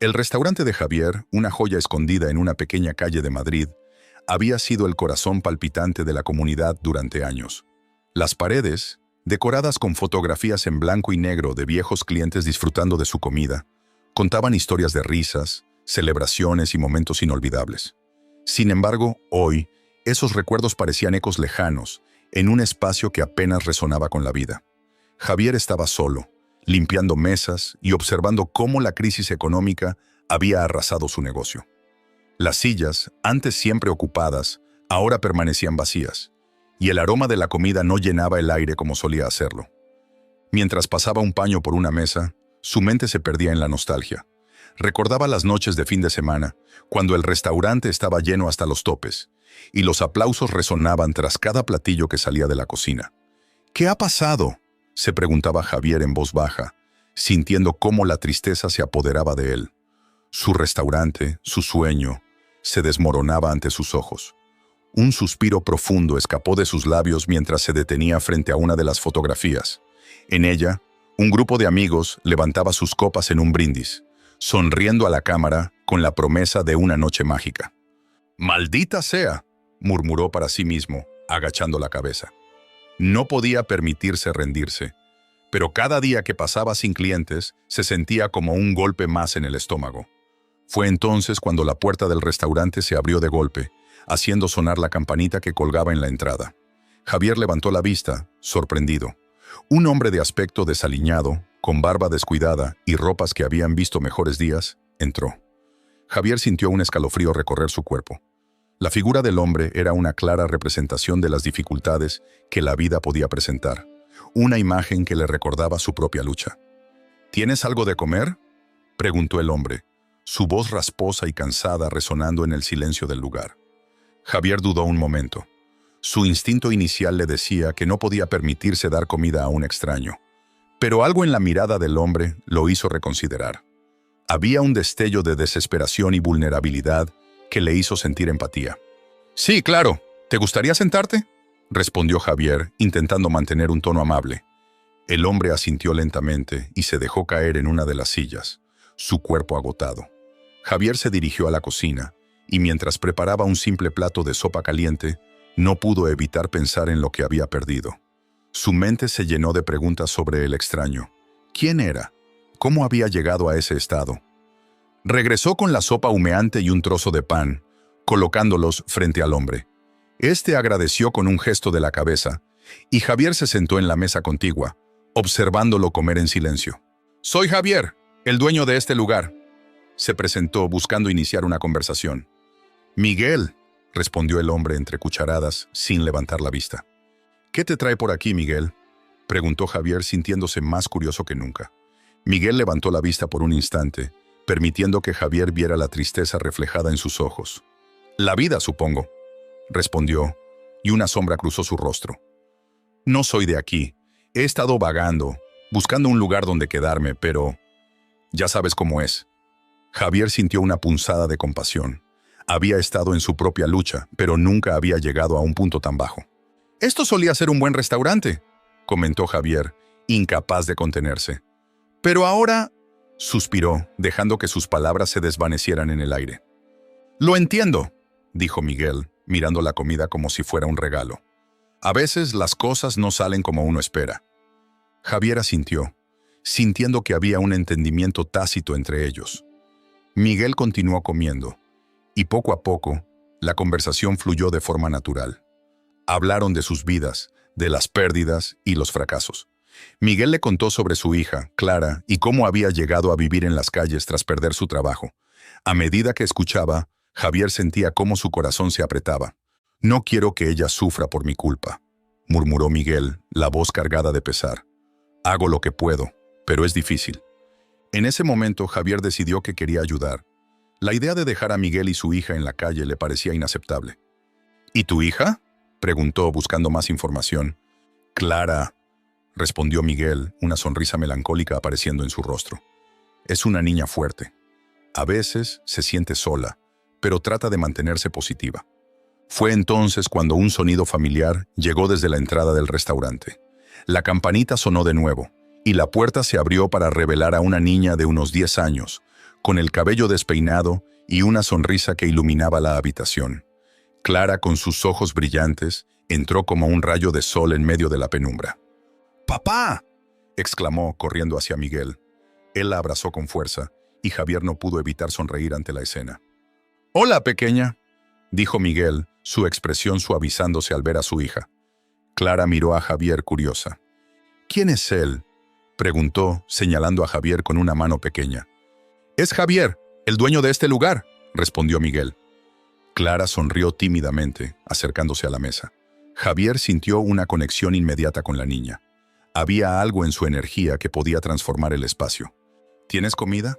El restaurante de Javier, una joya escondida en una pequeña calle de Madrid, había sido el corazón palpitante de la comunidad durante años. Las paredes, decoradas con fotografías en blanco y negro de viejos clientes disfrutando de su comida, contaban historias de risas, celebraciones y momentos inolvidables. Sin embargo, hoy, esos recuerdos parecían ecos lejanos, en un espacio que apenas resonaba con la vida. Javier estaba solo, limpiando mesas y observando cómo la crisis económica había arrasado su negocio. Las sillas, antes siempre ocupadas, ahora permanecían vacías, y el aroma de la comida no llenaba el aire como solía hacerlo. Mientras pasaba un paño por una mesa, su mente se perdía en la nostalgia. Recordaba las noches de fin de semana, cuando el restaurante estaba lleno hasta los topes, y los aplausos resonaban tras cada platillo que salía de la cocina. ¿Qué ha pasado?, se preguntaba Javier en voz baja, sintiendo cómo la tristeza se apoderaba de él. Su restaurante, su sueño, se desmoronaba ante sus ojos. Un suspiro profundo escapó de sus labios mientras se detenía frente a una de las fotografías. En ella, un grupo de amigos levantaba sus copas en un brindis, sonriendo a la cámara con la promesa de una noche mágica. «¡Maldita sea!», murmuró para sí mismo, agachando la cabeza. No podía permitirse rendirse, pero cada día que pasaba sin clientes se sentía como un golpe más en el estómago. Fue entonces cuando la puerta del restaurante se abrió de golpe, haciendo sonar la campanita que colgaba en la entrada. Javier levantó la vista, sorprendido. Un hombre de aspecto desaliñado, con barba descuidada y ropas que habían visto mejores días, entró. Javier sintió un escalofrío recorrer su cuerpo. La figura del hombre era una clara representación de las dificultades que la vida podía presentar, una imagen que le recordaba su propia lucha. «¿Tienes algo de comer?», preguntó el hombre, su voz rasposa y cansada resonando en el silencio del lugar. Javier dudó un momento. Su instinto inicial le decía que no podía permitirse dar comida a un extraño, pero algo en la mirada del hombre lo hizo reconsiderar. Había un destello de desesperación y vulnerabilidad que le hizo sentir empatía. «Sí, claro. ¿Te gustaría sentarte?», respondió Javier, intentando mantener un tono amable. El hombre asintió lentamente y se dejó caer en una de las sillas, su cuerpo agotado. Javier se dirigió a la cocina, y mientras preparaba un simple plato de sopa caliente, no pudo evitar pensar en lo que había perdido. Su mente se llenó de preguntas sobre el extraño. ¿Quién era? ¿Cómo había llegado a ese estado? Regresó con la sopa humeante y un trozo de pan, colocándolos frente al hombre. Este agradeció con un gesto de la cabeza, y Javier se sentó en la mesa contigua, observándolo comer en silencio. «Soy Javier, el dueño de este lugar», se presentó buscando iniciar una conversación. «Miguel», respondió el hombre entre cucharadas, sin levantar la vista. «¿Qué te trae por aquí, Miguel?», preguntó Javier sintiéndose más curioso que nunca. Miguel levantó la vista por un instante, permitiendo que Javier viera la tristeza reflejada en sus ojos. «La vida, supongo», respondió, y una sombra cruzó su rostro. «No soy de aquí. He estado vagando, buscando un lugar donde quedarme, pero ya sabes cómo es». Javier sintió una punzada de compasión. Había estado en su propia lucha, pero nunca había llegado a un punto tan bajo. «Esto solía ser un buen restaurante», comentó Javier, incapaz de contenerse. «Pero ahora…», suspiró, dejando que sus palabras se desvanecieran en el aire. «Lo entiendo», dijo Miguel, mirando la comida como si fuera un regalo. «A veces las cosas no salen como uno espera». Javier asintió, sintiendo que había un entendimiento tácito entre ellos. Miguel continuó comiendo, y poco a poco, la conversación fluyó de forma natural. Hablaron de sus vidas, de las pérdidas y los fracasos. Miguel le contó sobre su hija, Clara, y cómo había llegado a vivir en las calles tras perder su trabajo. A medida que escuchaba, Javier sentía cómo su corazón se apretaba. «No quiero que ella sufra por mi culpa», murmuró Miguel, la voz cargada de pesar. «Hago lo que puedo, pero es difícil». En ese momento, Javier decidió que quería ayudar. La idea de dejar a Miguel y su hija en la calle le parecía inaceptable. «¿Y tu hija?», preguntó, buscando más información. «Clara», respondió Miguel, una sonrisa melancólica apareciendo en su rostro. «Es una niña fuerte. A veces se siente sola, pero trata de mantenerse positiva». Fue entonces cuando un sonido familiar llegó desde la entrada del restaurante. La campanita sonó de nuevo, y la puerta se abrió para revelar a una niña de unos 10 años, con el cabello despeinado y una sonrisa que iluminaba la habitación. Clara, con sus ojos brillantes, entró como un rayo de sol en medio de la penumbra. ¡Papá!, exclamó, corriendo hacia Miguel. Él la abrazó con fuerza, y Javier no pudo evitar sonreír ante la escena. «Hola, pequeña», dijo Miguel, su expresión suavizándose al ver a su hija. Clara miró a Javier curiosa. «¿Quién es él?», preguntó, señalando a Javier con una mano pequeña. «Es Javier, el dueño de este lugar», respondió Miguel. Clara sonrió tímidamente, acercándose a la mesa. Javier sintió una conexión inmediata con la niña. Había algo en su energía que podía transformar el espacio. «¿Tienes comida?»,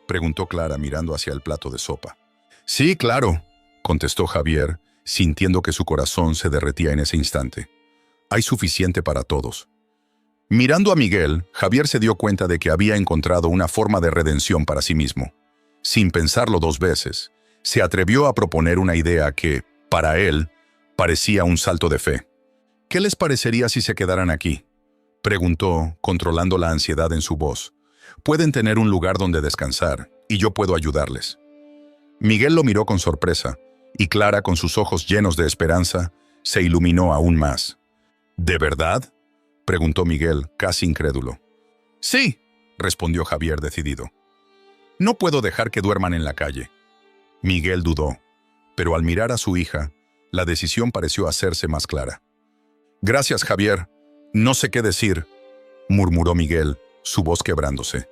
preguntó Clara mirando hacia el plato de sopa. «Sí, claro», contestó Javier, sintiendo que su corazón se derretía en ese instante. «Hay suficiente para todos». Mirando a Miguel, Javier se dio cuenta de que había encontrado una forma de redención para sí mismo. Sin pensarlo dos veces, se atrevió a proponer una idea que, para él, parecía un salto de fe. «¿Qué les parecería si se quedaran aquí?», preguntó, controlando la ansiedad en su voz. «Pueden tener un lugar donde descansar, y yo puedo ayudarles». Miguel lo miró con sorpresa, y Clara, con sus ojos llenos de esperanza, se iluminó aún más. «¿De verdad?», preguntó Miguel, casi incrédulo. «Sí», respondió Javier decidido. «No puedo dejar que duerman en la calle». Miguel dudó, pero al mirar a su hija, la decisión pareció hacerse más clara. «Gracias, Javier. No sé qué decir», murmuró Miguel, su voz quebrándose.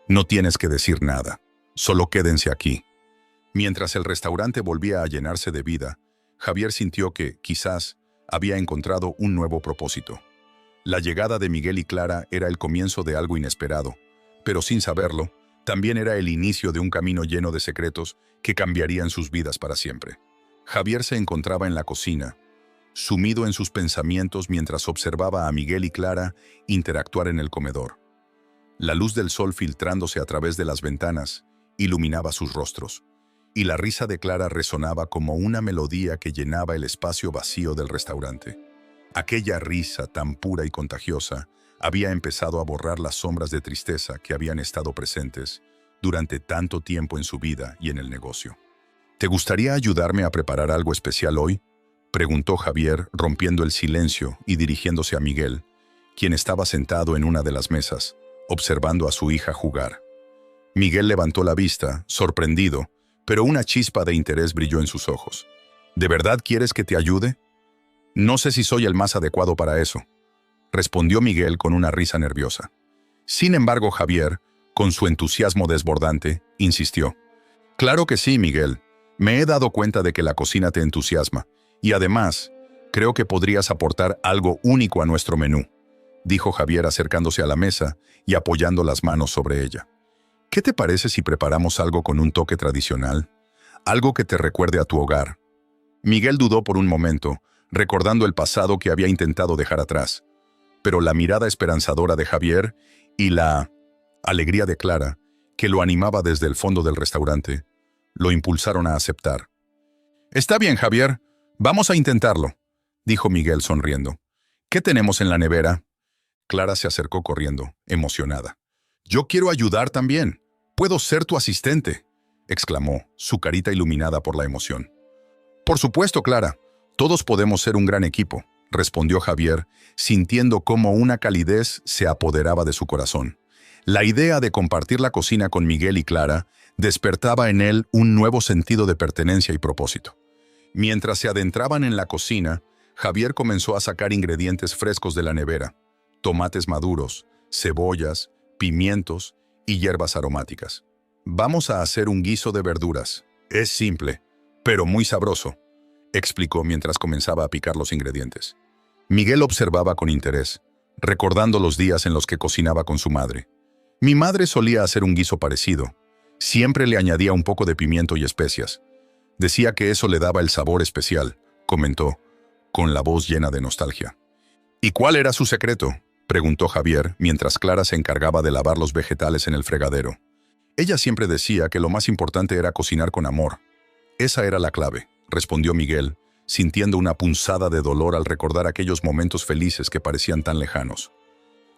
«No tienes que decir nada. Solo quédense aquí». Mientras el restaurante volvía a llenarse de vida, Javier sintió que, quizás, había encontrado un nuevo propósito. La llegada de Miguel y Clara era el comienzo de algo inesperado, pero sin saberlo, también era el inicio de un camino lleno de secretos que cambiarían sus vidas para siempre. Javier se encontraba en la cocina, sumido en sus pensamientos mientras observaba a Miguel y Clara interactuar en el comedor. La luz del sol filtrándose a través de las ventanas iluminaba sus rostros, y la risa de Clara resonaba como una melodía que llenaba el espacio vacío del restaurante. Aquella risa tan pura y contagiosa había empezado a borrar las sombras de tristeza que habían estado presentes durante tanto tiempo en su vida y en el negocio. «¿Te gustaría ayudarme a preparar algo especial hoy?», preguntó Javier, rompiendo el silencio y dirigiéndose a Miguel, quien estaba sentado en una de las mesas, observando a su hija jugar. Miguel levantó la vista, sorprendido, pero una chispa de interés brilló en sus ojos. «¿De verdad quieres que te ayude?». «No sé si soy el más adecuado para eso», respondió Miguel con una risa nerviosa. Sin embargo, Javier, con su entusiasmo desbordante, insistió. «Claro que sí, Miguel. Me he dado cuenta de que la cocina te entusiasma, y además, creo que podrías aportar algo único a nuestro menú», dijo Javier acercándose a la mesa y apoyando las manos sobre ella. «¿Qué te parece si preparamos algo con un toque tradicional? Algo que te recuerde a tu hogar». Miguel dudó por un momento, recordando el pasado que había intentado dejar atrás, pero la mirada esperanzadora de Javier y la alegría de Clara, que lo animaba desde el fondo del restaurante, lo impulsaron a aceptar. «Está bien, Javier, vamos a intentarlo», dijo Miguel sonriendo. «¿Qué tenemos en la nevera?». Clara se acercó corriendo, emocionada. «Yo quiero ayudar también. Puedo ser tu asistente», exclamó, su carita iluminada por la emoción. «Por supuesto, Clara. Todos podemos ser un gran equipo», respondió Javier, sintiendo cómo una calidez se apoderaba de su corazón. La idea de compartir la cocina con Miguel y Clara despertaba en él un nuevo sentido de pertenencia y propósito. Mientras se adentraban en la cocina, Javier comenzó a sacar ingredientes frescos de la nevera: tomates maduros, cebollas, pimientos y hierbas aromáticas. «Vamos a hacer un guiso de verduras. Es simple, pero muy sabroso», explicó mientras comenzaba a picar los ingredientes. Miguel observaba con interés, recordando los días en los que cocinaba con su madre. «Mi madre solía hacer un guiso parecido. Siempre le añadía un poco de pimiento y especias. Decía que eso le daba el sabor especial», comentó, con la voz llena de nostalgia. «¿Y cuál era su secreto?», preguntó Javier, mientras Clara se encargaba de lavar los vegetales en el fregadero. Ella siempre decía que lo más importante era cocinar con amor. «Esa era la clave», respondió Miguel, sintiendo una punzada de dolor al recordar aquellos momentos felices que parecían tan lejanos.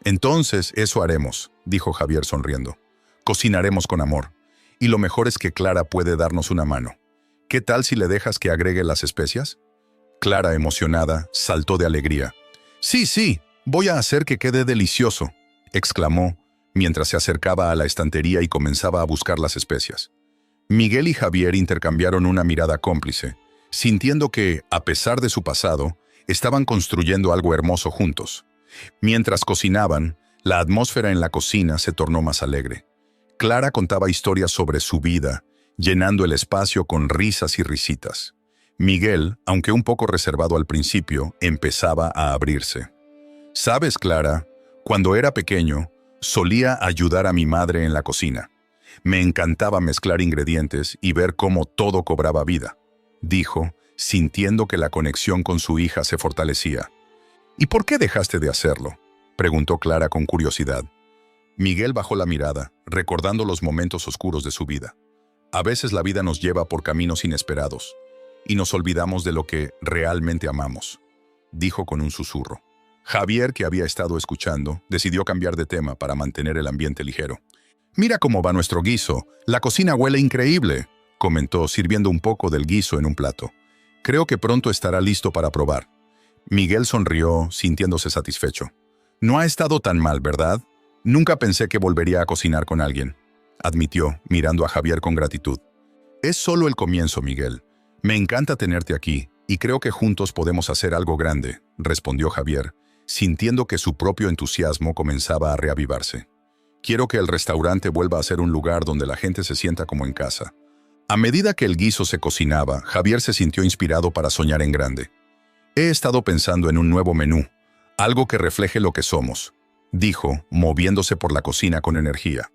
«Entonces, eso haremos», dijo Javier sonriendo. «Cocinaremos con amor. Y lo mejor es que Clara puede darnos una mano. ¿Qué tal si le dejas que agregue las especias? Clara, emocionada, saltó de alegría. Sí, sí, voy a hacer que quede delicioso, exclamó, mientras se acercaba a la estantería y comenzaba a buscar las especias. Miguel y Javier intercambiaron una mirada cómplice, sintiendo que, a pesar de su pasado, estaban construyendo algo hermoso juntos. Mientras cocinaban, la atmósfera en la cocina se tornó más alegre. Clara contaba historias sobre su vida, llenando el espacio con risas y risitas. Miguel, aunque un poco reservado al principio, empezaba a abrirse. «¿Sabes, Clara? Cuando era pequeño, solía ayudar a mi madre en la cocina. Me encantaba mezclar ingredientes y ver cómo todo cobraba vida», dijo, sintiendo que la conexión con su hija se fortalecía. «¿Y por qué dejaste de hacerlo?», preguntó Clara con curiosidad. Miguel bajó la mirada, recordando los momentos oscuros de su vida. A veces la vida nos lleva por caminos inesperados y nos olvidamos de lo que realmente amamos, dijo con un susurro. Javier, que había estado escuchando, decidió cambiar de tema para mantener el ambiente ligero. «Mira cómo va nuestro guiso. La cocina huele increíble», comentó, sirviendo un poco del guiso en un plato. «Creo que pronto estará listo para probar». Miguel sonrió, sintiéndose satisfecho. «No ha estado tan mal, ¿verdad? Nunca pensé que volvería a cocinar con alguien», admitió, mirando a Javier con gratitud. «Es solo el comienzo, Miguel. Me encanta tenerte aquí, y creo que juntos podemos hacer algo grande», respondió Javier, sintiendo que su propio entusiasmo comenzaba a reavivarse. «Quiero que el restaurante vuelva a ser un lugar donde la gente se sienta como en casa». A medida que el guiso se cocinaba, Javier se sintió inspirado para soñar en grande. «He estado pensando en un nuevo menú, algo que refleje lo que somos», dijo, moviéndose por la cocina con energía.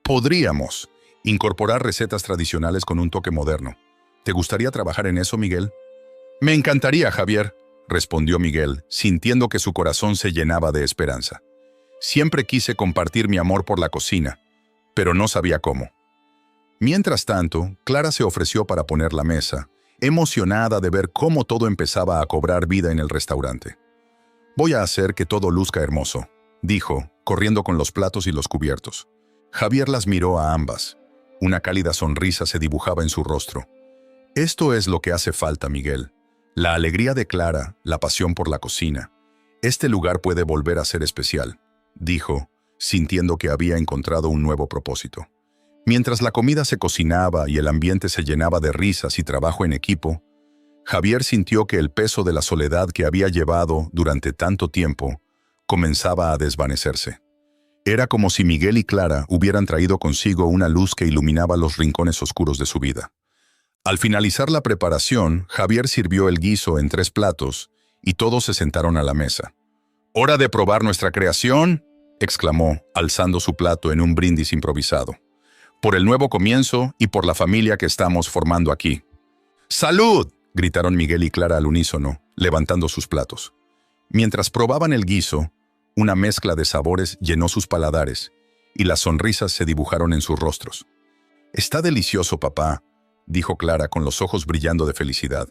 «Podríamos incorporar recetas tradicionales con un toque moderno. ¿Te gustaría trabajar en eso, Miguel?» «Me encantaría, Javier», respondió Miguel, sintiendo que su corazón se llenaba de esperanza. «Siempre quise compartir mi amor por la cocina, pero no sabía cómo». Mientras tanto, Clara se ofreció para poner la mesa, emocionada de ver cómo todo empezaba a cobrar vida en el restaurante. «Voy a hacer que todo luzca hermoso», dijo, corriendo con los platos y los cubiertos. Javier las miró a ambas. Una cálida sonrisa se dibujaba en su rostro. «Esto es lo que hace falta, Miguel. La alegría de Clara, la pasión por la cocina. Este lugar puede volver a ser especial», dijo, sintiendo que había encontrado un nuevo propósito. Mientras la comida se cocinaba y el ambiente se llenaba de risas y trabajo en equipo, Javier sintió que el peso de la soledad que había llevado durante tanto tiempo comenzaba a desvanecerse. Era como si Miguel y Clara hubieran traído consigo una luz que iluminaba los rincones oscuros de su vida. Al finalizar la preparación, Javier sirvió el guiso en 3 platos y todos se sentaron a la mesa. «¡Hora de probar nuestra creación!», exclamó, alzando su plato en un brindis improvisado. «Por el nuevo comienzo y por la familia que estamos formando aquí». «¡Salud!», gritaron Miguel y Clara al unísono, levantando sus platos. Mientras probaban el guiso, una mezcla de sabores llenó sus paladares y las sonrisas se dibujaron en sus rostros. «Está delicioso, papá», dijo Clara con los ojos brillando de felicidad.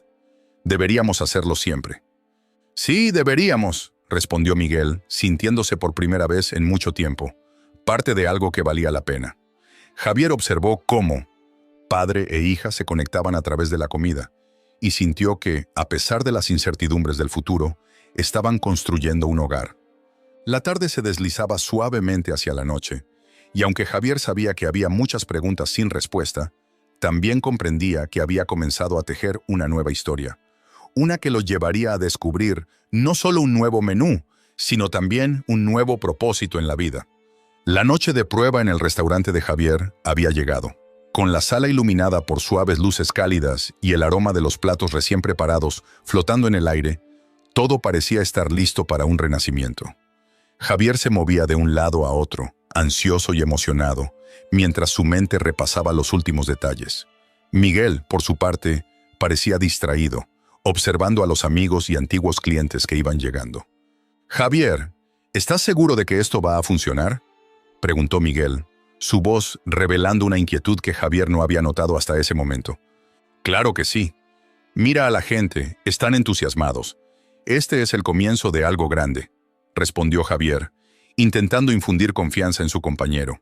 «Deberíamos hacerlo siempre». «Sí, deberíamos», respondió Miguel, sintiéndose por primera vez en mucho tiempo, parte de algo que valía la pena. Javier observó cómo padre e hija se conectaban a través de la comida y sintió que, a pesar de las incertidumbres del futuro, estaban construyendo un hogar. La tarde se deslizaba suavemente hacia la noche, y aunque Javier sabía que había muchas preguntas sin respuesta, también comprendía que había comenzado a tejer una nueva historia, una que los llevaría a descubrir no solo un nuevo menú, sino también un nuevo propósito en la vida. La noche de prueba en el restaurante de Javier había llegado. Con la sala iluminada por suaves luces cálidas y el aroma de los platos recién preparados flotando en el aire, todo parecía estar listo para un renacimiento. Javier se movía de un lado a otro, ansioso y emocionado, mientras su mente repasaba los últimos detalles. Miguel, por su parte, parecía distraído, observando a los amigos y antiguos clientes que iban llegando. «Javier, ¿estás seguro de que esto va a funcionar?», preguntó Miguel, su voz revelando una inquietud que Javier no había notado hasta ese momento. «Claro que sí. Mira a la gente, están entusiasmados. Este es el comienzo de algo grande», respondió Javier, intentando infundir confianza en su compañero.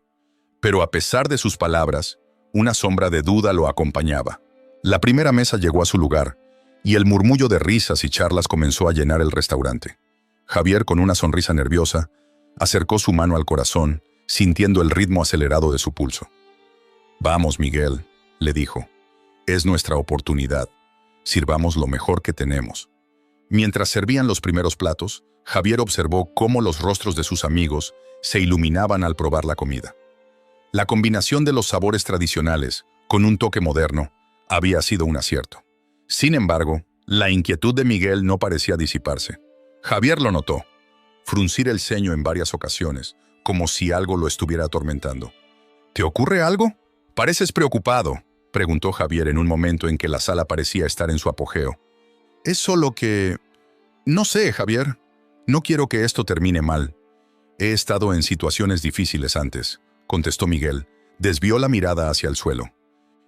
Pero a pesar de sus palabras, Una sombra de duda lo acompañaba. La primera mesa llegó a su lugar, y el murmullo de risas y charlas comenzó a llenar el restaurante. Javier, con una sonrisa nerviosa, acercó su mano al corazón, sintiendo el ritmo acelerado de su pulso. «Vamos, Miguel», le dijo. «Es nuestra oportunidad. Sirvamos lo mejor que tenemos». Mientras servían los primeros platos, Javier observó cómo los rostros de sus amigos se iluminaban al probar la comida. La combinación de los sabores tradicionales, con un toque moderno, había sido un acierto. Sin embargo, la inquietud de Miguel no parecía disiparse. Javier lo notó, fruncir el ceño en varias ocasiones, como si algo lo estuviera atormentando. «¿Te ocurre algo? Pareces preocupado», preguntó Javier en un momento en que la sala parecía estar en su apogeo. «Es solo que... no sé, Javier. No quiero que esto termine mal. He estado en situaciones difíciles antes», contestó Miguel. Desvió la mirada hacia el suelo.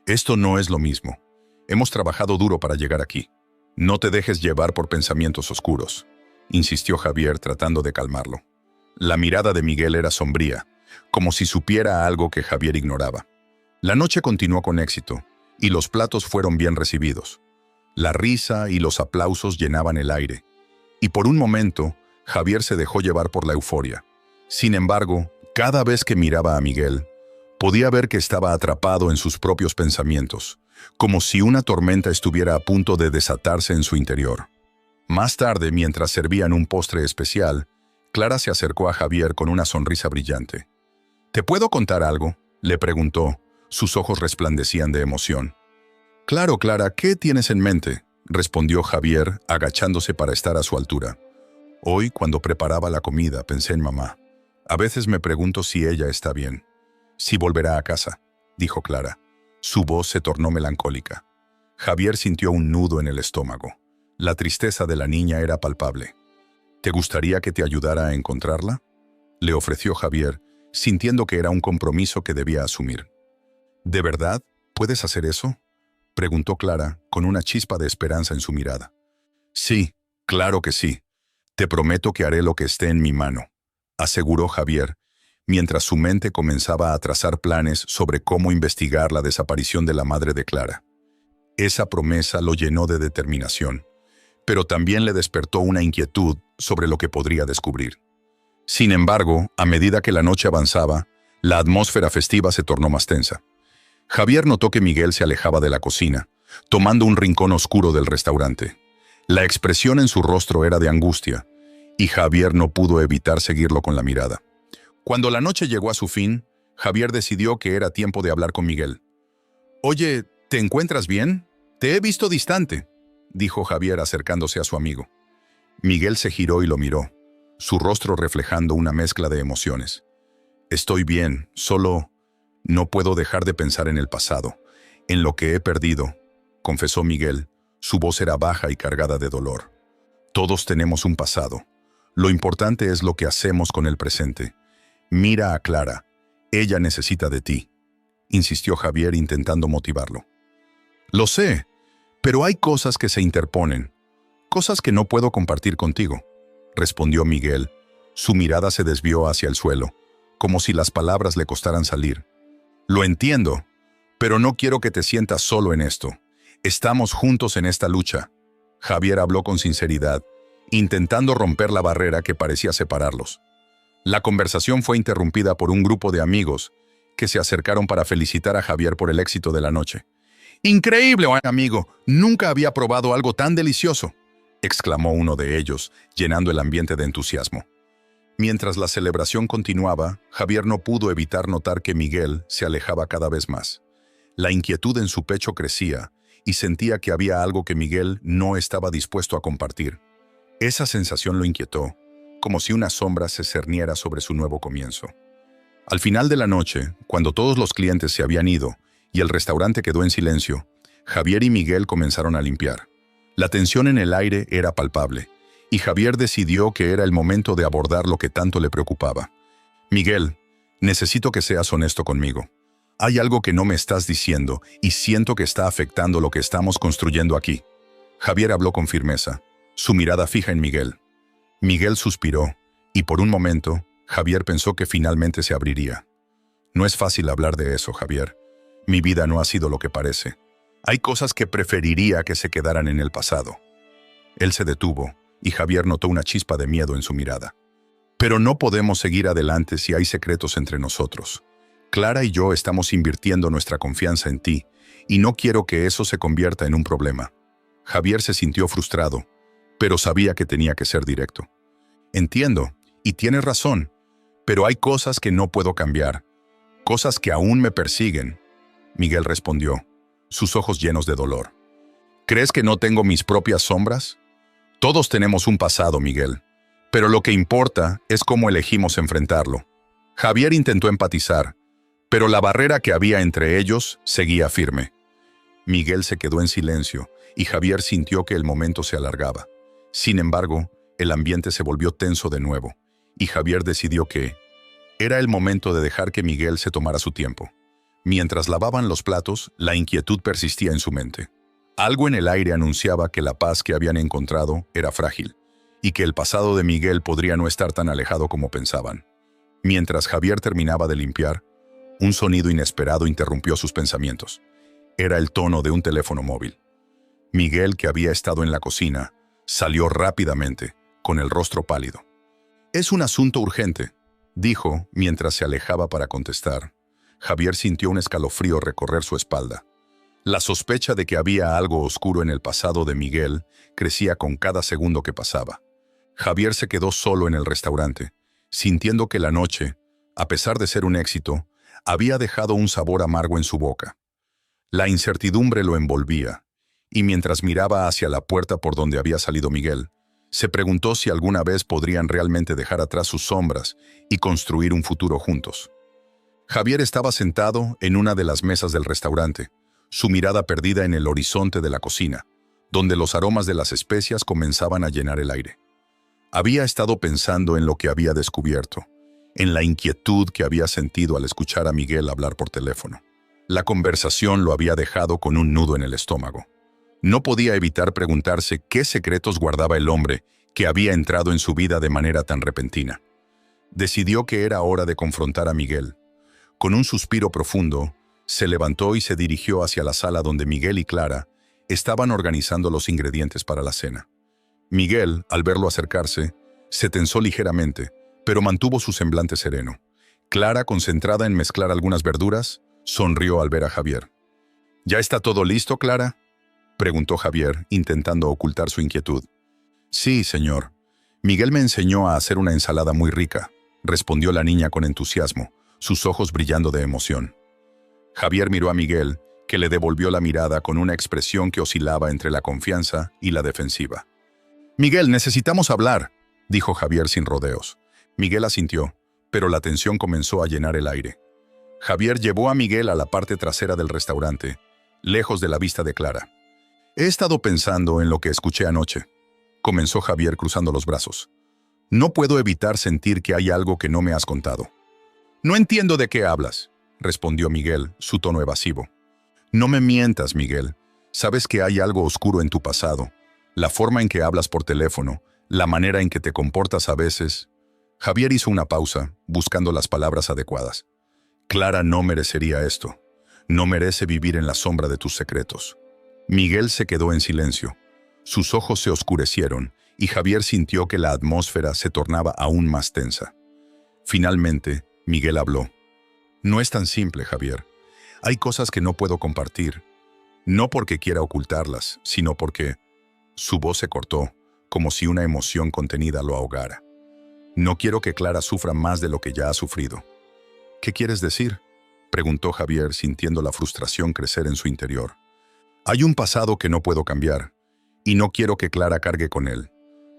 «Esto no es lo mismo. Hemos trabajado duro para llegar aquí. No te dejes llevar por pensamientos oscuros», insistió Javier tratando de calmarlo. La mirada de Miguel era sombría, como si supiera algo que Javier ignoraba. La noche continuó con éxito, y los platos fueron bien recibidos. La risa y los aplausos llenaban el aire, y por un momento, Javier se dejó llevar por la euforia. Sin embargo, cada vez que miraba a Miguel, podía ver que estaba atrapado en sus propios pensamientos, como si una tormenta estuviera a punto de desatarse en su interior. Más tarde, mientras servían un postre especial, Clara se acercó a Javier con una sonrisa brillante. «¿Te puedo contar algo?», le preguntó. Sus ojos resplandecían de emoción. «Claro, Clara, ¿qué tienes en mente?», respondió Javier, agachándose para estar a su altura. «Hoy, cuando preparaba la comida, pensé en mamá. A veces me pregunto si ella está bien. Si volverá a casa», dijo Clara. Su voz se tornó melancólica. Javier sintió un nudo en el estómago. La tristeza de la niña era palpable. «¿Te gustaría que te ayudara a encontrarla?», le ofreció Javier, sintiendo que era un compromiso que debía asumir. «¿De verdad? ¿Puedes hacer eso?», preguntó Clara, con una chispa de esperanza en su mirada. «Sí, claro que sí. Te prometo que haré lo que esté en mi mano», aseguró Javier, mientras su mente comenzaba a trazar planes sobre cómo investigar la desaparición de la madre de Clara. Esa promesa lo llenó de determinación, pero también le despertó una inquietud sobre lo que podría descubrir. Sin embargo, a medida que la noche avanzaba, la atmósfera festiva se tornó más tensa. Javier notó que Miguel se alejaba de la cocina, tomando un rincón oscuro del restaurante. La expresión en su rostro era de angustia, y Javier no pudo evitar seguirlo con la mirada. Cuando la noche llegó a su fin, Javier decidió que era tiempo de hablar con Miguel. «Oye, ¿te encuentras bien? Te he visto distante», dijo Javier acercándose a su amigo. Miguel se giró y lo miró, su rostro reflejando una mezcla de emociones. «Estoy bien, solo no puedo dejar de pensar en el pasado, en lo que he perdido», confesó Miguel. Su voz era baja y cargada de dolor. «Todos tenemos un pasado. Lo importante es lo que hacemos con el presente. Mira a Clara. Ella necesita de ti», insistió Javier intentando motivarlo. «Lo sé, pero hay cosas que se interponen, cosas que no puedo compartir contigo», respondió Miguel. Su mirada se desvió hacia el suelo, como si las palabras le costaran salir. «Lo entiendo, pero no quiero que te sientas solo en esto. Estamos juntos en esta lucha». Javier habló con sinceridad, intentando romper la barrera que parecía separarlos. La conversación fue interrumpida por un grupo de amigos que se acercaron para felicitar a Javier por el éxito de la noche. «¡Increíble, amigo! Nunca había probado algo tan delicioso», exclamó uno de ellos, llenando el ambiente de entusiasmo. Mientras la celebración continuaba, Javier no pudo evitar notar que Miguel se alejaba cada vez más. La inquietud en su pecho crecía y sentía que había algo que Miguel no estaba dispuesto a compartir. Esa sensación lo inquietó, como si una sombra se cerniera sobre su nuevo comienzo. Al final de la noche, cuando todos los clientes se habían ido y el restaurante quedó en silencio, Javier y Miguel comenzaron a limpiar. La tensión en el aire era palpable, y Javier decidió que era el momento de abordar lo que tanto le preocupaba. «Miguel, necesito que seas honesto conmigo. Hay algo que no me estás diciendo y siento que está afectando lo que estamos construyendo aquí». Javier habló con firmeza, su mirada fija en Miguel. Miguel suspiró, y por un momento, Javier pensó que finalmente se abriría. «No es fácil hablar de eso, Javier. Mi vida no ha sido lo que parece. Hay cosas que preferiría que se quedaran en el pasado. Él se detuvo, y Javier notó una chispa de miedo en su mirada. Pero no podemos seguir adelante si hay secretos entre nosotros. Clara y yo estamos invirtiendo nuestra confianza en ti, y no quiero que eso se convierta en un problema. Javier se sintió frustrado, pero sabía que tenía que ser directo. Entiendo, y tienes razón, pero hay cosas que no puedo cambiar, cosas que aún me persiguen. Miguel respondió, sus ojos llenos de dolor. ¿Crees que no tengo mis propias sombras? Todos tenemos un pasado, Miguel, pero lo que importa es cómo elegimos enfrentarlo. Javier intentó empatizar, pero la barrera que había entre ellos seguía firme. Miguel se quedó en silencio, y Javier sintió que el momento se alargaba. Sin embargo, el ambiente se volvió tenso de nuevo, y Javier decidió que era el momento de dejar que Miguel se tomara su tiempo. Mientras lavaban los platos, la inquietud persistía en su mente. Algo en el aire anunciaba que la paz que habían encontrado era frágil, y que el pasado de Miguel podría no estar tan alejado como pensaban. Mientras Javier terminaba de limpiar, un sonido inesperado interrumpió sus pensamientos. Era el tono de un teléfono móvil. Miguel, que había estado en la cocina, salió rápidamente, con el rostro pálido. «Es un asunto urgente», dijo mientras se alejaba para contestar. Javier sintió un escalofrío recorrer su espalda. La sospecha de que había algo oscuro en el pasado de Miguel crecía con cada segundo que pasaba. Javier se quedó solo en el restaurante, sintiendo que la noche, a pesar de ser un éxito, había dejado un sabor amargo en su boca. La incertidumbre lo envolvía, y mientras miraba hacia la puerta por donde había salido Miguel, se preguntó si alguna vez podrían realmente dejar atrás sus sombras y construir un futuro juntos. Javier estaba sentado en una de las mesas del restaurante, su mirada perdida en el horizonte de la cocina, donde los aromas de las especias comenzaban a llenar el aire. Había estado pensando en lo que había descubierto, en la inquietud que había sentido al escuchar a Miguel hablar por teléfono. La conversación lo había dejado con un nudo en el estómago. No podía evitar preguntarse qué secretos guardaba el hombre que había entrado en su vida de manera tan repentina. Decidió que era hora de confrontar a Miguel. Con un suspiro profundo, se levantó y se dirigió hacia la sala donde Miguel y Clara estaban organizando los ingredientes para la cena. Miguel, al verlo acercarse, se tensó ligeramente, pero mantuvo su semblante sereno. Clara, concentrada en mezclar algunas verduras, sonrió al ver a Javier. «¿Ya está todo listo, Clara?», preguntó Javier, intentando ocultar su inquietud. «Sí, señor. Miguel me enseñó a hacer una ensalada muy rica», respondió la niña con entusiasmo, sus ojos brillando de emoción. Javier miró a Miguel, que le devolvió la mirada con una expresión que oscilaba entre la confianza y la defensiva. «Miguel, necesitamos hablar», dijo Javier sin rodeos. Miguel asintió, pero la tensión comenzó a llenar el aire. Javier llevó a Miguel a la parte trasera del restaurante, lejos de la vista de Clara. «He estado pensando en lo que escuché anoche», comenzó Javier cruzando los brazos. «No puedo evitar sentir que hay algo que no me has contado». «No entiendo de qué hablas», respondió Miguel, su tono evasivo. «No me mientas, Miguel. Sabes que hay algo oscuro en tu pasado. La forma en que hablas por teléfono, la manera en que te comportas a veces». Javier hizo una pausa, buscando las palabras adecuadas. «Clara no merecería esto. No merece vivir en la sombra de tus secretos». Miguel se quedó en silencio. Sus ojos se oscurecieron y Javier sintió que la atmósfera se tornaba aún más tensa. Finalmente, Miguel habló. «No es tan simple, Javier. Hay cosas que no puedo compartir. No porque quiera ocultarlas, sino porque…» Su voz se cortó, como si una emoción contenida lo ahogara. «No quiero que Clara sufra más de lo que ya ha sufrido». «¿Qué quieres decir?», preguntó Javier, sintiendo la frustración crecer en su interior. «Hay un pasado que no puedo cambiar, y no quiero que Clara cargue con él.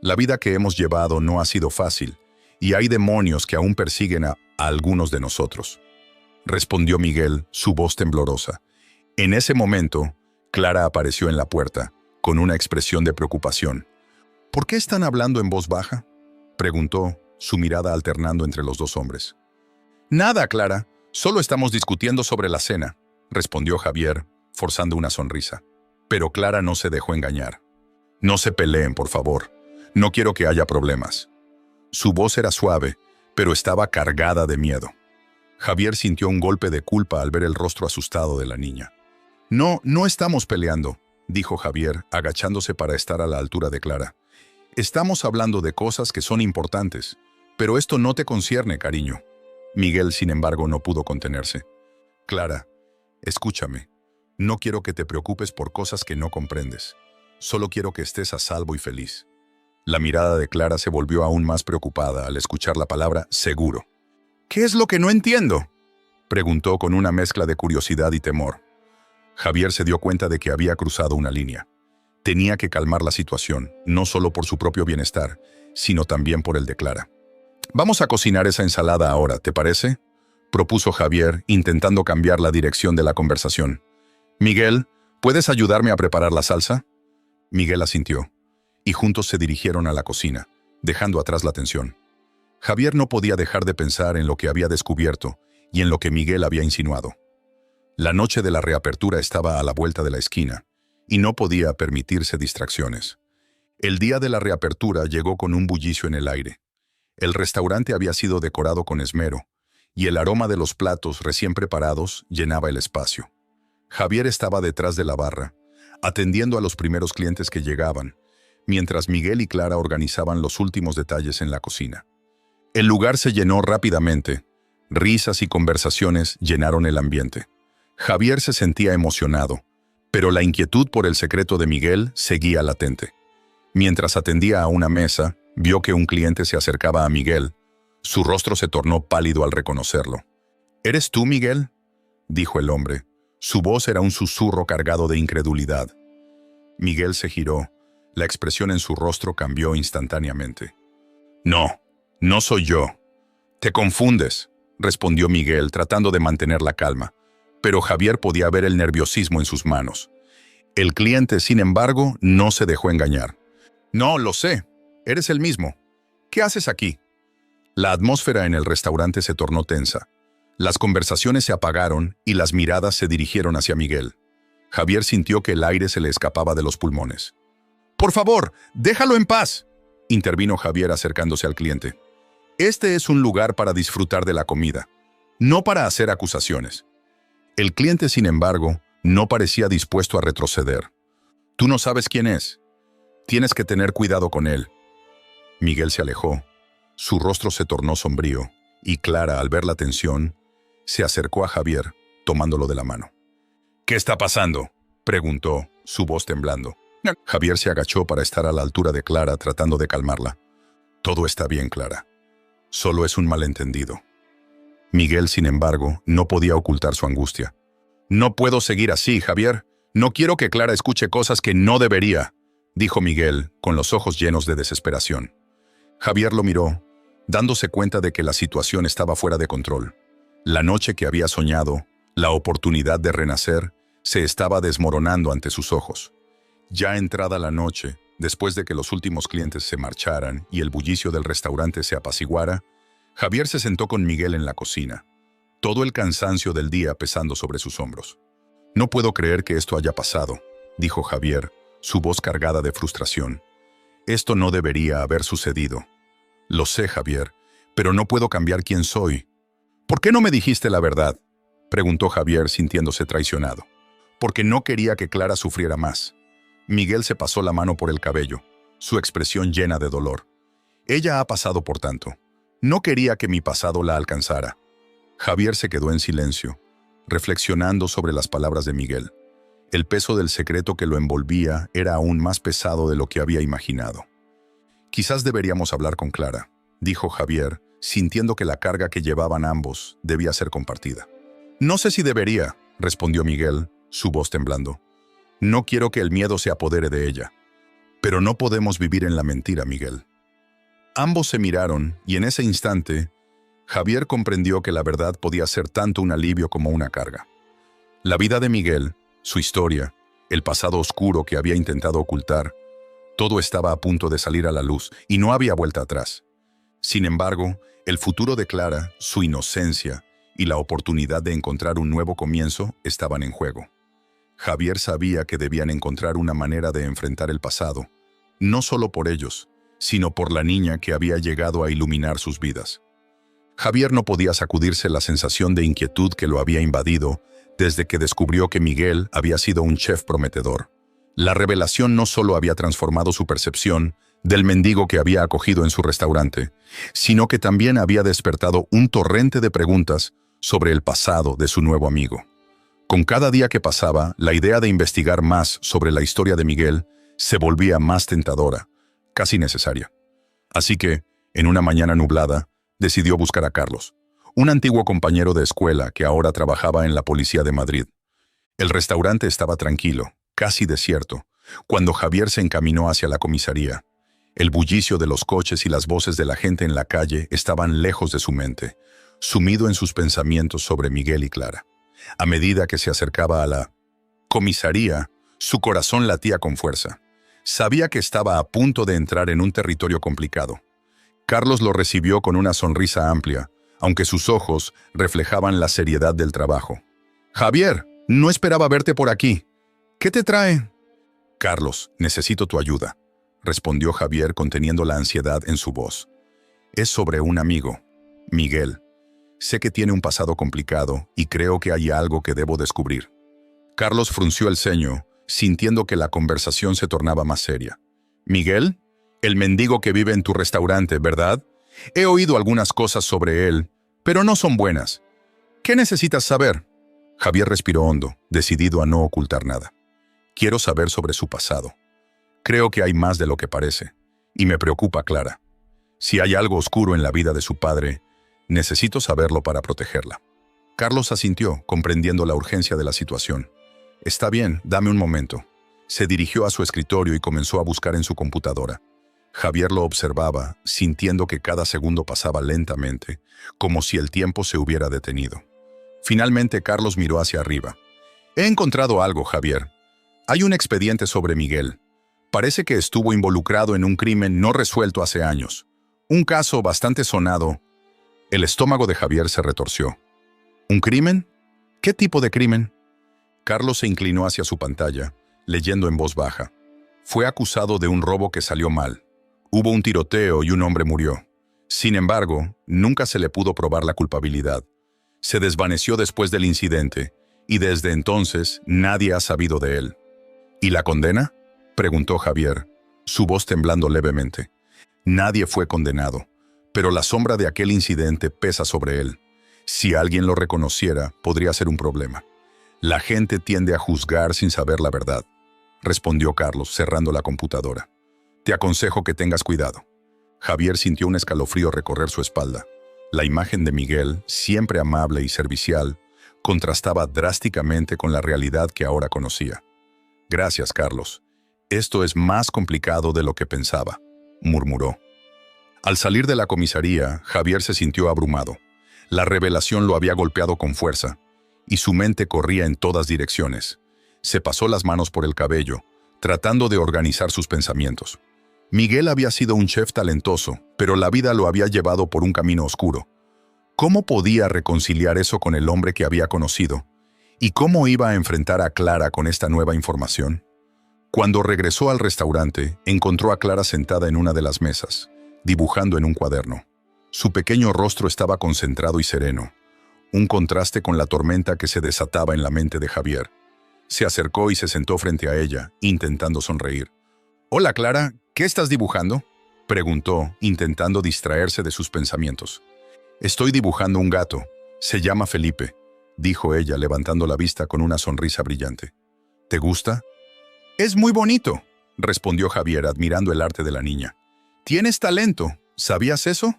La vida que hemos llevado no ha sido fácil, y hay demonios que aún persiguen a algunos de nosotros», respondió Miguel, su voz temblorosa. En ese momento, Clara apareció en la puerta, con una expresión de preocupación. «¿Por qué están hablando en voz baja?», preguntó, su mirada alternando entre los dos hombres. «Nada, Clara. Solo estamos discutiendo sobre la cena», respondió Javier, forzando una sonrisa. Pero Clara no se dejó engañar. «No se peleen, por favor. No quiero que haya problemas». Su voz era suave, pero estaba cargada de miedo. Javier sintió un golpe de culpa al ver el rostro asustado de la niña. No, no estamos peleando, dijo Javier, agachándose para estar a la altura de Clara. Estamos hablando de cosas que son importantes, pero esto no te concierne, cariño. Miguel, sin embargo, no pudo contenerse. Clara, escúchame. No quiero que te preocupes por cosas que no comprendes. Solo quiero que estés a salvo y feliz. La mirada de Clara se volvió aún más preocupada al escuchar la palabra seguro. ¿Qué es lo que no entiendo?, preguntó con una mezcla de curiosidad y temor. Javier se dio cuenta de que había cruzado una línea. Tenía que calmar la situación, no solo por su propio bienestar, sino también por el de Clara. «Vamos a cocinar esa ensalada ahora, ¿te parece?», propuso Javier, intentando cambiar la dirección de la conversación. «Miguel, ¿puedes ayudarme a preparar la salsa?». Miguel asintió, y juntos se dirigieron a la cocina, dejando atrás la tensión. Javier no podía dejar de pensar en lo que había descubierto y en lo que Miguel había insinuado. La noche de la reapertura estaba a la vuelta de la esquina, y no podía permitirse distracciones. El día de la reapertura llegó con un bullicio en el aire. El restaurante había sido decorado con esmero, y el aroma de los platos recién preparados llenaba el espacio. Javier estaba detrás de la barra, atendiendo a los primeros clientes que llegaban, mientras Miguel y Clara organizaban los últimos detalles en la cocina. El lugar se llenó rápidamente. Risas y conversaciones llenaron el ambiente. Javier se sentía emocionado, pero la inquietud por el secreto de Miguel seguía latente. Mientras atendía a una mesa, vio que un cliente se acercaba a Miguel. Su rostro se tornó pálido al reconocerlo. «¿Eres tú, Miguel?», dijo el hombre. Su voz era un susurro cargado de incredulidad. Miguel se giró. La expresión en su rostro cambió instantáneamente. «No, no soy yo». «Te confundes», respondió Miguel, tratando de mantener la calma, pero Javier podía ver el nerviosismo en sus manos. El cliente, sin embargo, no se dejó engañar. «No, lo sé. Eres el mismo. ¿Qué haces aquí?». La atmósfera en el restaurante se tornó tensa. Las conversaciones se apagaron y las miradas se dirigieron hacia Miguel. Javier sintió que el aire se le escapaba de los pulmones. «Por favor, déjalo en paz», intervino Javier acercándose al cliente. «Este es un lugar para disfrutar de la comida, no para hacer acusaciones». El cliente, sin embargo, no parecía dispuesto a retroceder. «Tú no sabes quién es. Tienes que tener cuidado con él». Miguel se alejó. Su rostro se tornó sombrío, y Clara, al ver la tensión, se acercó a Javier, tomándolo de la mano. «¿Qué está pasando?», preguntó, su voz temblando. Javier se agachó para estar a la altura de Clara, tratando de calmarla. «Todo está bien, Clara. Solo es un malentendido». Miguel, sin embargo, no podía ocultar su angustia. «No puedo seguir así, Javier. No quiero que Clara escuche cosas que no debería», dijo Miguel, con los ojos llenos de desesperación. Javier lo miró, dándose cuenta de que la situación estaba fuera de control. La noche que había soñado, la oportunidad de renacer, se estaba desmoronando ante sus ojos. Ya entrada la noche, después de que los últimos clientes se marcharan y el bullicio del restaurante se apaciguara, Javier se sentó con Miguel en la cocina, todo el cansancio del día pesando sobre sus hombros. «No puedo creer que esto haya pasado», dijo Javier, su voz cargada de frustración. «Esto no debería haber sucedido». «Lo sé, Javier, pero no puedo cambiar quién soy». «¿Por qué no me dijiste la verdad?», preguntó Javier, sintiéndose traicionado. «Porque no quería que Clara sufriera más». Miguel se pasó la mano por el cabello, su expresión llena de dolor. «Ella ha pasado por tanto. No quería que mi pasado la alcanzara». Javier se quedó en silencio, reflexionando sobre las palabras de Miguel. El peso del secreto que lo envolvía era aún más pesado de lo que había imaginado. «Quizás deberíamos hablar con Clara», dijo Javier, sintiendo que la carga que llevaban ambos debía ser compartida. «No sé si debería», respondió Miguel, su voz temblando. «No quiero que el miedo se apodere de ella. Pero no podemos vivir en la mentira, Miguel». Ambos se miraron y en ese instante, Javier comprendió que la verdad podía ser tanto un alivio como una carga. La vida de Miguel, su historia, el pasado oscuro que había intentado ocultar, todo estaba a punto de salir a la luz y no había vuelta atrás. Sin embargo, el futuro de Clara, su inocencia y la oportunidad de encontrar un nuevo comienzo estaban en juego. Javier sabía que debían encontrar una manera de enfrentar el pasado, no solo por ellos, sino por la niña que había llegado a iluminar sus vidas. Javier no podía sacudirse la sensación de inquietud que lo había invadido desde que descubrió que Miguel había sido un chef prometedor. La revelación no solo había transformado su percepción del mendigo que había acogido en su restaurante, sino que también había despertado un torrente de preguntas sobre el pasado de su nuevo amigo. Con cada día que pasaba, la idea de investigar más sobre la historia de Miguel se volvía más tentadora, casi necesaria. Así que, en una mañana nublada, decidió buscar a Carlos, un antiguo compañero de escuela que ahora trabajaba en la policía de Madrid. El restaurante estaba tranquilo, casi desierto, cuando Javier se encaminó hacia la comisaría. El bullicio de los coches y las voces de la gente en la calle estaban lejos de su mente, sumido en sus pensamientos sobre Miguel y Clara. A medida que se acercaba a la comisaría, su corazón latía con fuerza. Sabía que estaba a punto de entrar en un territorio complicado. Carlos lo recibió con una sonrisa amplia, aunque sus ojos reflejaban la seriedad del trabajo. «Javier, no esperaba verte por aquí. ¿Qué te trae?» «Carlos, necesito tu ayuda», respondió Javier conteniendo la ansiedad en su voz. «Es sobre un amigo, Miguel. Sé que tiene un pasado complicado y creo que hay algo que debo descubrir». Carlos frunció el ceño, sintiendo que la conversación se tornaba más seria. «¿Miguel? El mendigo que vive en tu restaurante, ¿verdad? He oído algunas cosas sobre él, pero no son buenas. ¿Qué necesitas saber?» Javier respiró hondo, decidido a no ocultar nada. «Quiero saber sobre su pasado. Creo que hay más de lo que parece, y me preocupa Clara. Si hay algo oscuro en la vida de su padre, necesito saberlo para protegerla». Carlos asintió, comprendiendo la urgencia de la situación. «Está bien, dame un momento». Se dirigió a su escritorio y comenzó a buscar en su computadora. Javier lo observaba, sintiendo que cada segundo pasaba lentamente, como si el tiempo se hubiera detenido. Finalmente, Carlos miró hacia arriba. «He encontrado algo, Javier. Hay un expediente sobre Miguel. Parece que estuvo involucrado en un crimen no resuelto hace años. Un caso bastante sonado». El estómago de Javier se retorció. «¿Un crimen? ¿Qué tipo de crimen?» Carlos se inclinó hacia su pantalla, leyendo en voz baja. «Fue acusado de un robo que salió mal. Hubo un tiroteo y un hombre murió. Sin embargo, nunca se le pudo probar la culpabilidad. Se desvaneció después del incidente, y desde entonces nadie ha sabido de él». «¿Y la condena?», preguntó Javier, su voz temblando levemente. «Nadie fue condenado, pero la sombra de aquel incidente pesa sobre él. Si alguien lo reconociera, podría ser un problema. La gente tiende a juzgar sin saber la verdad», respondió Carlos, cerrando la computadora. «Te aconsejo que tengas cuidado». Javier sintió un escalofrío recorrer su espalda. La imagen de Miguel, siempre amable y servicial, contrastaba drásticamente con la realidad que ahora conocía. «Gracias, Carlos. Esto es más complicado de lo que pensaba», murmuró. Al salir de la comisaría, Javier se sintió abrumado. La revelación lo había golpeado con fuerza, y su mente corría en todas direcciones. Se pasó las manos por el cabello, tratando de organizar sus pensamientos. Miguel había sido un chef talentoso, pero la vida lo había llevado por un camino oscuro. ¿Cómo podía reconciliar eso con el hombre que había conocido? ¿Y cómo iba a enfrentar a Clara con esta nueva información? Cuando regresó al restaurante, encontró a Clara sentada en una de las mesas, dibujando en un cuaderno. Su pequeño rostro estaba concentrado y sereno, un contraste con la tormenta que se desataba en la mente de Javier. Se acercó y se sentó frente a ella, intentando sonreír. «Hola, Clara, ¿qué estás dibujando?», preguntó, intentando distraerse de sus pensamientos. «Estoy dibujando un gato. Se llama Felipe», dijo ella, levantando la vista con una sonrisa brillante. «¿Te gusta?». «Es muy bonito», respondió Javier, admirando el arte de la niña. «Tienes talento. ¿Sabías eso?».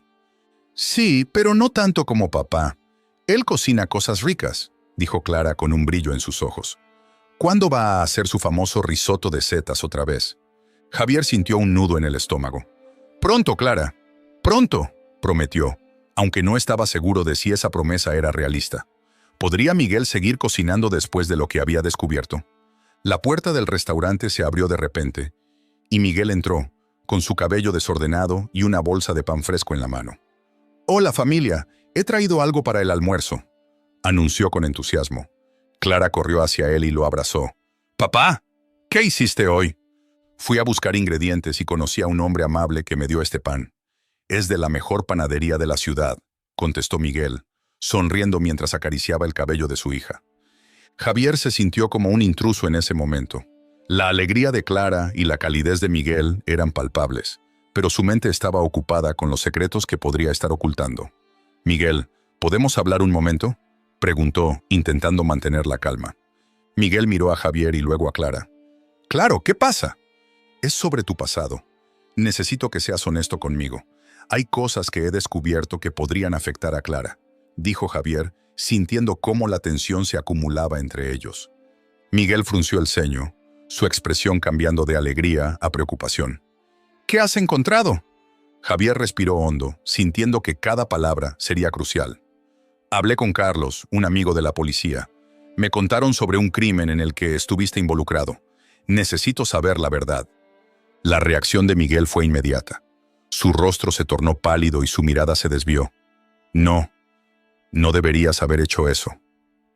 «Sí, pero no tanto como papá. Él cocina cosas ricas», dijo Clara con un brillo en sus ojos. «¿Cuándo va a hacer su famoso risotto de setas otra vez?». Javier sintió un nudo en el estómago. «Pronto, Clara. Pronto», prometió, aunque no estaba seguro de si esa promesa era realista. ¿Podría Miguel seguir cocinando después de lo que había descubierto? La puerta del restaurante se abrió de repente, y Miguel entró, con su cabello desordenado y una bolsa de pan fresco en la mano. «Hola, familia. He traído algo para el almuerzo», anunció con entusiasmo. Clara corrió hacia él y lo abrazó. «Papá, ¿qué hiciste hoy?». «Fui a buscar ingredientes y conocí a un hombre amable que me dio este pan. Es de la mejor panadería de la ciudad», contestó Miguel, sonriendo mientras acariciaba el cabello de su hija. Javier se sintió como un intruso en ese momento. La alegría de Clara y la calidez de Miguel eran palpables, pero su mente estaba ocupada con los secretos que podría estar ocultando. «Miguel, ¿podemos hablar un momento?», preguntó, intentando mantener la calma. Miguel miró a Javier y luego a Clara. «Claro, ¿qué pasa?». «Es sobre tu pasado. Necesito que seas honesto conmigo. Hay cosas que he descubierto que podrían afectar a Clara», dijo Javier, sintiendo cómo la tensión se acumulaba entre ellos. Miguel frunció el ceño, su expresión cambiando de alegría a preocupación. «¿Qué has encontrado?». Javier respiró hondo, sintiendo que cada palabra sería crucial. «Hablé con Carlos, un amigo de la policía. Me contaron sobre un crimen en el que estuviste involucrado. Necesito saber la verdad». La reacción de Miguel fue inmediata. Su rostro se tornó pálido y su mirada se desvió. «No, no deberías haber hecho eso»,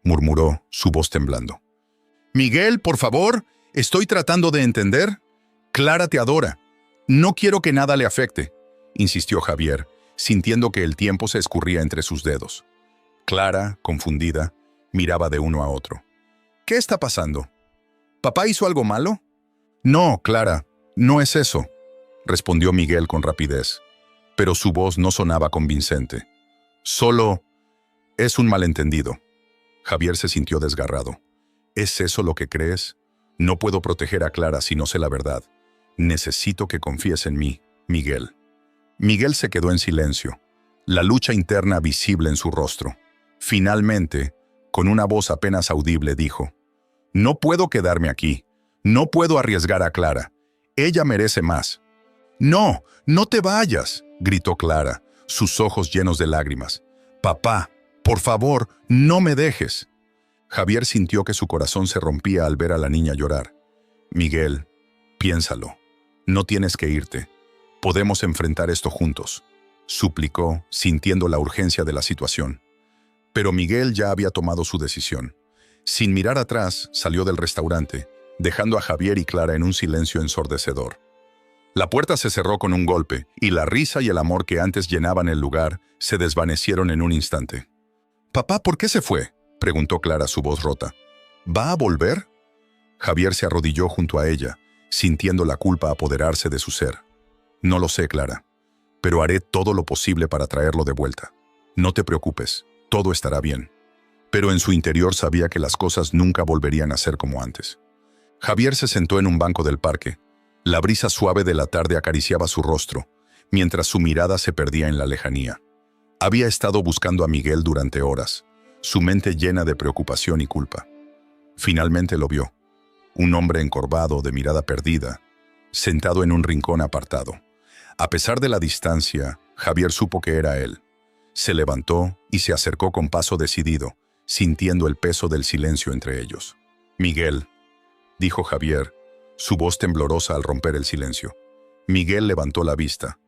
murmuró, su voz temblando. «Miguel, por favor, estoy tratando de entender. Clara te adora. No quiero que nada le afecte», insistió Javier, sintiendo que el tiempo se escurría entre sus dedos. Clara, confundida, miraba de uno a otro. «¿Qué está pasando? ¿Papá hizo algo malo?». «No, Clara, no es eso», respondió Miguel con rapidez, pero su voz no sonaba convincente. «Solo es un malentendido». Javier se sintió desgarrado. «¿Es eso lo que crees? No puedo proteger a Clara si no sé la verdad. Necesito que confíes en mí, Miguel». Miguel se quedó en silencio, la lucha interna visible en su rostro. Finalmente, con una voz apenas audible, dijo: «No puedo quedarme aquí. No puedo arriesgar a Clara. Ella merece más». «No, no te vayas», gritó Clara, sus ojos llenos de lágrimas. «Papá, por favor, no me dejes». Javier sintió que su corazón se rompía al ver a la niña llorar. «Miguel, piénsalo. No tienes que irte. Podemos enfrentar esto juntos», suplicó, sintiendo la urgencia de la situación. Pero Miguel ya había tomado su decisión. Sin mirar atrás, salió del restaurante, dejando a Javier y Clara en un silencio ensordecedor. La puerta se cerró con un golpe, y la risa y el amor que antes llenaban el lugar se desvanecieron en un instante. «Papá, ¿por qué se fue?», preguntó Clara, su voz rota. «¿Va a volver?». Javier se arrodilló junto a ella, sintiendo la culpa apoderarse de su ser. «No lo sé, Clara, pero haré todo lo posible para traerlo de vuelta. No te preocupes, todo estará bien». Pero en su interior sabía que las cosas nunca volverían a ser como antes. Javier se sentó en un banco del parque. La brisa suave de la tarde acariciaba su rostro, mientras su mirada se perdía en la lejanía. Había estado buscando a Miguel durante horas, su mente llena de preocupación y culpa. Finalmente lo vio, un hombre encorvado, de mirada perdida, sentado en un rincón apartado. A pesar de la distancia, Javier supo que era él. Se levantó y se acercó con paso decidido, sintiendo el peso del silencio entre ellos. «Miguel», dijo Javier, su voz temblorosa al romper el silencio. Miguel levantó la vista.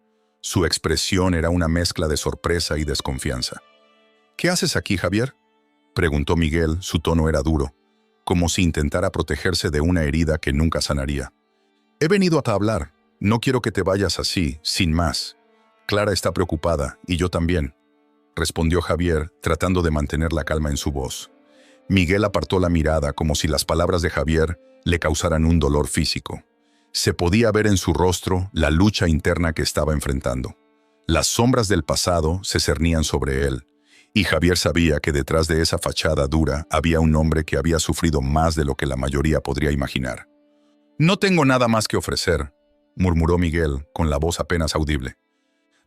Su expresión era una mezcla de sorpresa y desconfianza. «¿Qué haces aquí, Javier?», preguntó Miguel, su tono era duro, como si intentara protegerse de una herida que nunca sanaría. «He venido a hablar. No quiero que te vayas así, sin más. Clara está preocupada, y yo también», respondió Javier, tratando de mantener la calma en su voz. Miguel apartó la mirada como si las palabras de Javier le causaran un dolor físico. Se podía ver en su rostro la lucha interna que estaba enfrentando. Las sombras del pasado se cernían sobre él, y Javier sabía que detrás de esa fachada dura había un hombre que había sufrido más de lo que la mayoría podría imaginar. «No tengo nada más que ofrecer», murmuró Miguel, con la voz apenas audible.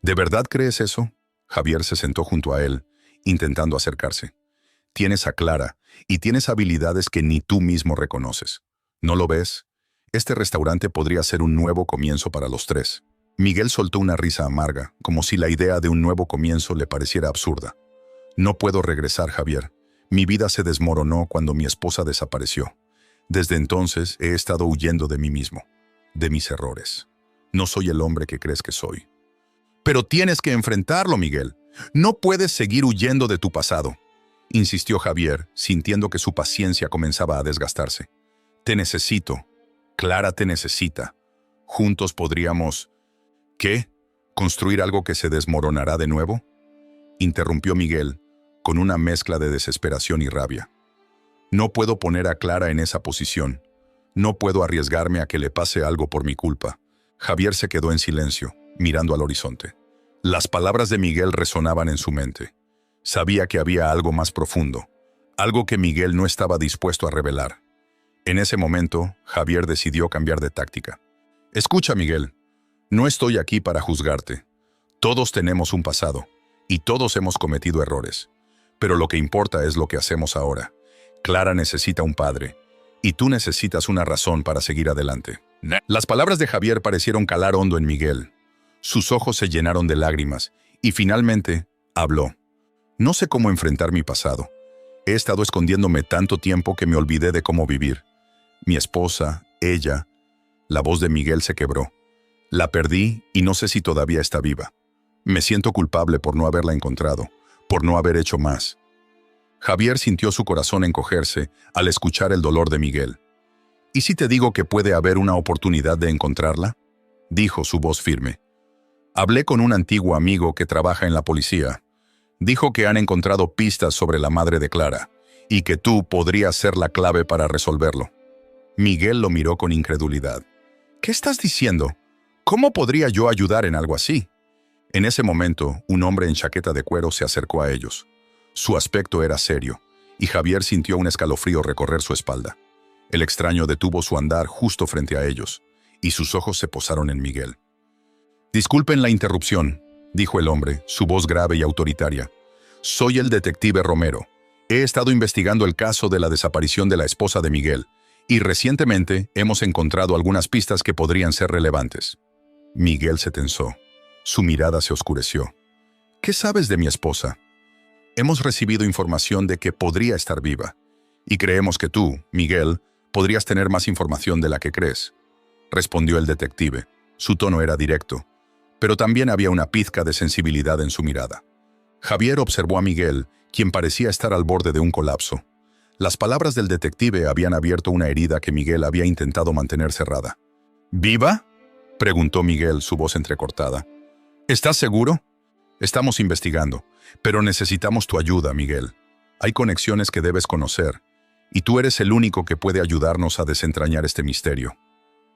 «¿De verdad crees eso?». Javier se sentó junto a él, intentando acercarse. «Tienes a Clara, y tienes habilidades que ni tú mismo reconoces. ¿No lo ves? Este restaurante podría ser un nuevo comienzo para los tres». Miguel soltó una risa amarga, como si la idea de un nuevo comienzo le pareciera absurda. «No puedo regresar, Javier. Mi vida se desmoronó cuando mi esposa desapareció. Desde entonces he estado huyendo de mí mismo, de mis errores. No soy el hombre que crees que soy». «Pero tienes que enfrentarlo, Miguel. No puedes seguir huyendo de tu pasado», insistió Javier, sintiendo que su paciencia comenzaba a desgastarse. «Te necesito. Clara te necesita. Juntos podríamos...». «¿Qué? ¿Construir algo que se desmoronará de nuevo?». interrumpió Miguel, con una mezcla de desesperación y rabia. No puedo poner a Clara en esa posición. No puedo arriesgarme a que le pase algo por mi culpa. Javier se quedó en silencio, mirando al horizonte. Las palabras de Miguel resonaban en su mente. Sabía que había algo más profundo, algo que Miguel no estaba dispuesto a revelar. En ese momento, Javier decidió cambiar de táctica. Escucha, Miguel, no estoy aquí para juzgarte. Todos tenemos un pasado, y todos hemos cometido errores. Pero lo que importa es lo que hacemos ahora. Clara necesita un padre, y tú necesitas una razón para seguir adelante. Las palabras de Javier parecieron calar hondo en Miguel. Sus ojos se llenaron de lágrimas, y finalmente habló. No sé cómo enfrentar mi pasado. He estado escondiéndome tanto tiempo que me olvidé de cómo vivir. Mi esposa, ella... La voz de Miguel se quebró. La perdí y no sé si todavía está viva. Me siento culpable por no haberla encontrado, por no haber hecho más. Javier sintió su corazón encogerse al escuchar el dolor de Miguel. ¿Y si te digo que puede haber una oportunidad de encontrarla? Dijo su voz firme. Hablé con un antiguo amigo que trabaja en la policía. Dijo que han encontrado pistas sobre la madre de Clara y que tú podrías ser la clave para resolverlo. Miguel lo miró con incredulidad. ¿Qué estás diciendo? ¿Cómo podría yo ayudar en algo así? En ese momento, un hombre en chaqueta de cuero se acercó a ellos. Su aspecto era serio, y Javier sintió un escalofrío recorrer su espalda. El extraño detuvo su andar justo frente a ellos, y sus ojos se posaron en Miguel. «Disculpen la interrupción», dijo el hombre, su voz grave y autoritaria. «Soy el detective Romero. He estado investigando el caso de la desaparición de la esposa de Miguel, y recientemente hemos encontrado algunas pistas que podrían ser relevantes». Miguel se tensó. Su mirada se oscureció. «¿Qué sabes de mi esposa?» «Hemos recibido información de que podría estar viva, y creemos que tú, Miguel, podrías tener más información de la que crees», respondió el detective. Su tono era directo, pero también había una pizca de sensibilidad en su mirada. Javier observó a Miguel, quien parecía estar al borde de un colapso. Las palabras del detective habían abierto una herida que Miguel había intentado mantener cerrada. «¿Viva?», preguntó Miguel, su voz entrecortada. «¿Estás seguro?» «Estamos investigando, pero necesitamos tu ayuda, Miguel. Hay conexiones que debes conocer, y tú eres el único que puede ayudarnos a desentrañar este misterio»,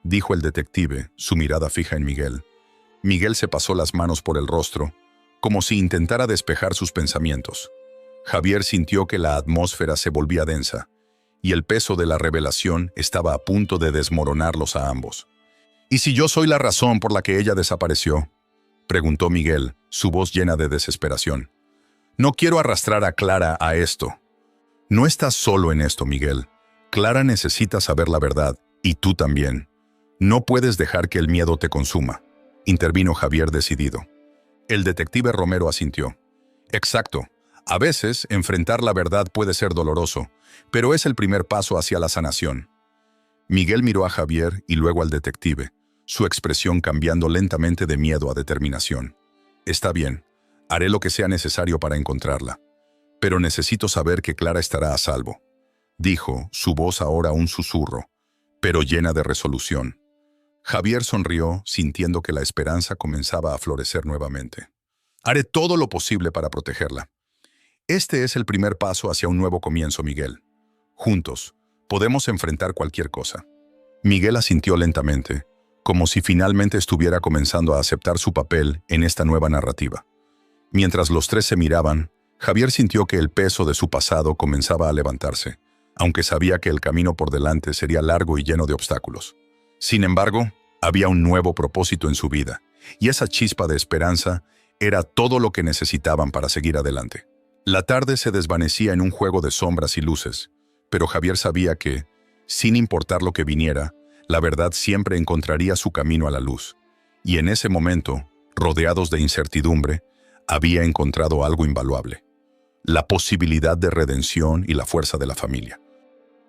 dijo el detective, su mirada fija en Miguel. Miguel se pasó las manos por el rostro, como si intentara despejar sus pensamientos. Javier sintió que la atmósfera se volvía densa, y el peso de la revelación estaba a punto de desmoronarlos a ambos. «¿Y si yo soy la razón por la que ella desapareció?», preguntó Miguel, su voz llena de desesperación. «No quiero arrastrar a Clara a esto». «No estás solo en esto, Miguel. Clara necesita saber la verdad, y tú también. No puedes dejar que el miedo te consuma», intervino Javier decidido. El detective Romero asintió. «Exacto. A veces, enfrentar la verdad puede ser doloroso, pero es el primer paso hacia la sanación». Miguel miró a Javier y luego al detective, su expresión cambiando lentamente de miedo a determinación. «Está bien, haré lo que sea necesario para encontrarla. Pero necesito saber que Clara estará a salvo», dijo, su voz ahora un susurro, pero llena de resolución. Javier sonrió, sintiendo que la esperanza comenzaba a florecer nuevamente. «Haré todo lo posible para protegerla. Este es el primer paso hacia un nuevo comienzo, Miguel. Juntos, podemos enfrentar cualquier cosa». Miguel asintió lentamente, como si finalmente estuviera comenzando a aceptar su papel en esta nueva narrativa. Mientras los tres se miraban, Javier sintió que el peso de su pasado comenzaba a levantarse, aunque sabía que el camino por delante sería largo y lleno de obstáculos. Sin embargo, había un nuevo propósito en su vida, y esa chispa de esperanza era todo lo que necesitaban para seguir adelante. La tarde se desvanecía en un juego de sombras y luces, pero Javier sabía que, sin importar lo que viniera, la verdad siempre encontraría su camino a la luz. Y en ese momento, rodeados de incertidumbre, había encontrado algo invaluable: la posibilidad de redención y la fuerza de la familia.